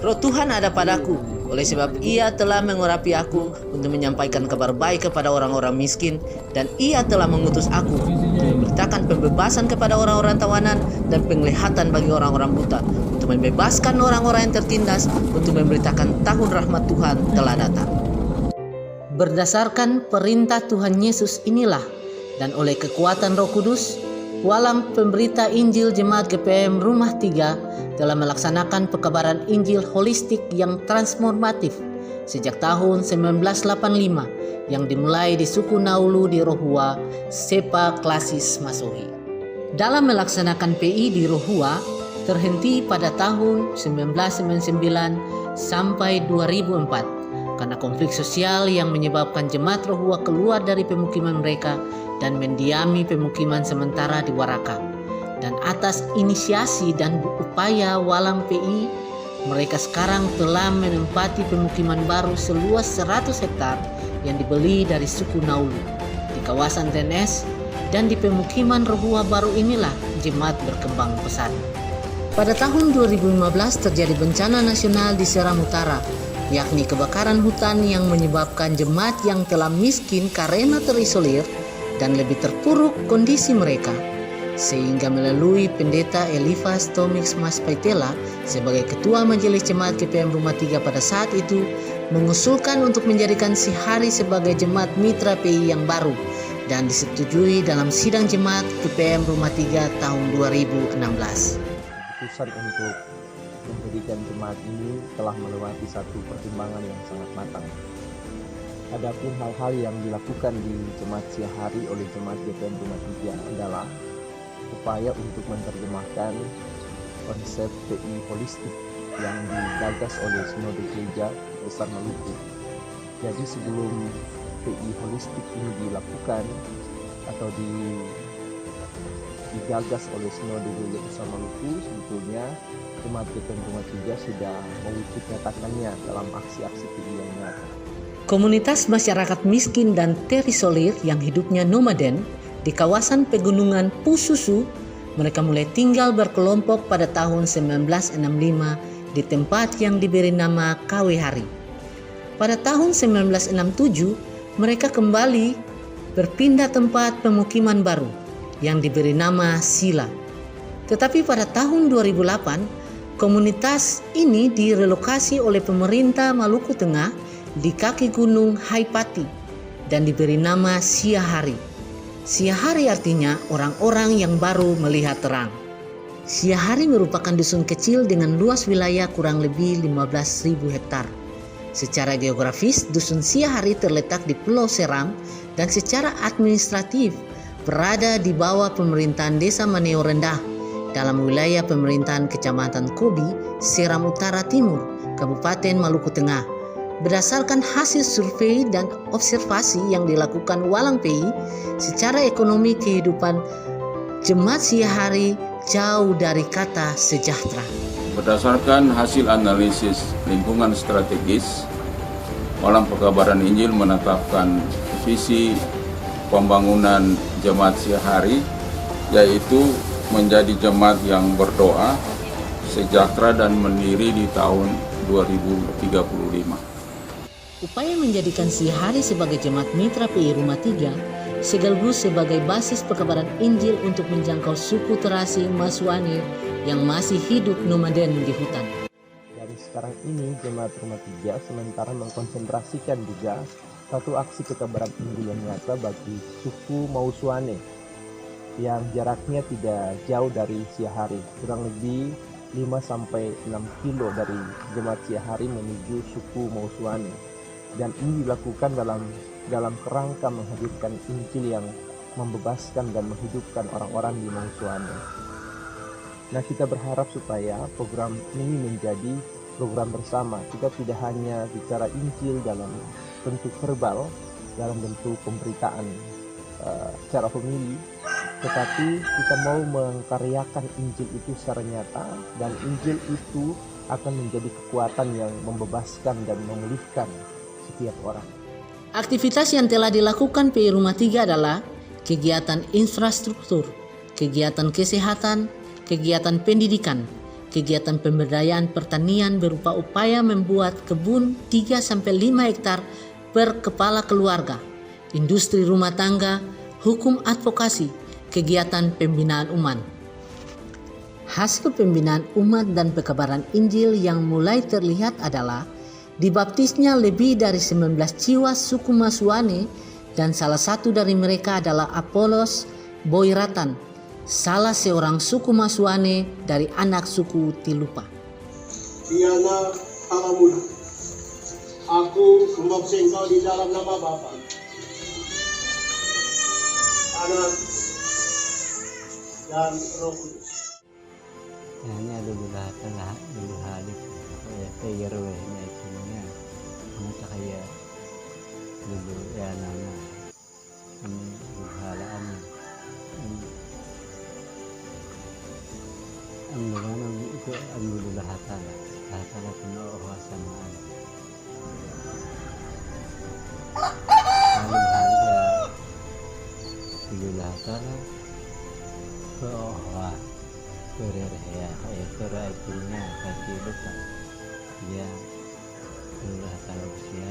Roh Tuhan ada padaku, oleh sebab Ia telah mengurapi aku untuk menyampaikan kabar baik kepada orang-orang miskin, dan Ia telah mengutus aku untuk memberitakan pembebasan kepada orang-orang tawanan dan penglihatan bagi orang-orang buta, untuk membebaskan orang-orang yang tertindas, untuk memberitakan tahun rahmat Tuhan telah datang. Berdasarkan perintah Tuhan Yesus inilah, dan oleh kekuatan Roh Kudus, Walam pemberita Injil Jemaat GPM Rumah 3 telah melaksanakan pekabaran Injil holistik yang transformatif sejak tahun 1985 yang dimulai di suku Naulu di Rohua, Sepa Klasis Masohi. Dalam melaksanakan PI di Rohua terhenti pada tahun 1999 sampai 2004 karena konflik sosial yang menyebabkan jemaat Rohua keluar dari pemukiman mereka dan mendiami pemukiman sementara di Waraka. Dan atas inisiasi dan upaya Walam PI, mereka sekarang telah menempati pemukiman baru seluas 100 hektar yang dibeli dari suku Naulu di kawasan Tenes, dan di pemukiman Rohua baru inilah jemaat berkembang pesat. Pada tahun 2015 terjadi bencana nasional di Seram Utara, yakni kebakaran hutan yang menyebabkan jemaat yang telah miskin karena terisolir dan lebih terpuruk kondisi mereka, sehingga melalui pendeta Elifas Tomix Mas Paitela sebagai ketua majelis jemaat GPM Rumah 3 pada saat itu mengusulkan untuk menjadikan Sihari sebagai jemaat mitra PI yang baru, dan disetujui dalam sidang jemaat GPM Rumah 3 tahun 2016. Keputusan untuk mendirikan jemaat ini telah melewati satu pertimbangan yang sangat matang. Adapun hal-hal yang dilakukan di Jemaat Sihari oleh Jemaat GPM Rumah 3 adalah upaya untuk menerjemahkan konsep PI holistik yang digagas oleh Sinode Gereja Besar Maluku. Jadi sebelum PI holistik ini dilakukan atau digagas oleh Sinode Gereja Besar Maluku, sebetulnya Jemaat GPM Rumah 3 sudah mewujud nyatakannya dalam aksi-aksi PI yang nyata. Komunitas masyarakat miskin dan terisolir yang hidupnya nomaden di kawasan pegunungan Pususu, mereka mulai tinggal berkelompok pada tahun 1965 di tempat yang diberi nama KW Hari. Pada tahun 1967, mereka kembali berpindah tempat pemukiman baru yang diberi nama Sila. Tetapi pada tahun 2008, komunitas ini direlokasi oleh pemerintah Maluku Tengah di kaki gunung Haipati dan diberi nama Sihari. Sihari artinya orang-orang yang baru melihat terang. Sihari merupakan dusun kecil dengan luas wilayah kurang lebih 15.000 hektar. Secara geografis, dusun Sihari terletak di Pulau Seram dan secara administratif berada di bawah pemerintahan Desa Maneo Rendah dalam wilayah pemerintahan Kecamatan Kobi, Seram Utara Timur, Kabupaten Maluku Tengah. Berdasarkan hasil survei dan observasi yang dilakukan Walang PI, secara ekonomi kehidupan Jemaat Sihari jauh dari kata sejahtera. Berdasarkan hasil analisis lingkungan strategis, Walang Pekabaran Injil menetapkan visi pembangunan Jemaat Sihari, yaitu menjadi jemaat yang berdoa, sejahtera dan mandiri di tahun 2035. Upaya menjadikan Sihari sebagai jemaat mitra PI Rumah 3 sekaligus sebagai basis pekabaran Injil untuk menjangkau suku terasi Masuane yang masih hidup nomaden di hutan. Dari sekarang ini Jemaat Rumah 3 sementara mengkonsentrasikan juga satu aksi pekabaran Injil yang nyata bagi suku Mausuane yang jaraknya tidak jauh dari Sihari, kurang lebih 5-6 kilo dari Jemaat Sihari menuju suku Mausuane. Dan ini dilakukan dalam kerangka menghadirkan Injil yang membebaskan dan menghidupkan orang-orang di Mausuane. Nah, kita berharap supaya program ini menjadi program bersama. Kita tidak hanya bicara Injil dalam bentuk verbal, dalam bentuk pemberitaan secara homili, tetapi kita mau mengkaryakan Injil itu secara nyata, dan Injil itu akan menjadi kekuatan yang membebaskan dan memulihkan setiap orang. Aktivitas yang telah dilakukan PI Rumah 3 adalah kegiatan infrastruktur, kegiatan kesehatan, kegiatan pendidikan, kegiatan pemberdayaan pertanian berupa upaya membuat kebun 3-5 hektar per kepala keluarga, industri rumah tangga, hukum advokasi, kegiatan pembinaan umat. Hasil pembinaan umat dan pekabaran Injil yang mulai terlihat adalah dibaptisnya lebih dari 19 jiwa suku Masuane, dan salah satu dari mereka adalah Apolos Boiratan, salah seorang suku Masuane dari anak suku Tilupa. Diana Alamuna, aku membaptis engkau di dalam nama Bapa, Anak, dan Roh Kudus. Hanya dulu halip ya kayak rewehnya itunya mata kayak dulu ya nama halaan ang itu ang dulu hatala puno o samaan halip ya dulu hatala ko Pererehya, itu artinya kasih lupa. Dia dulu kalau usia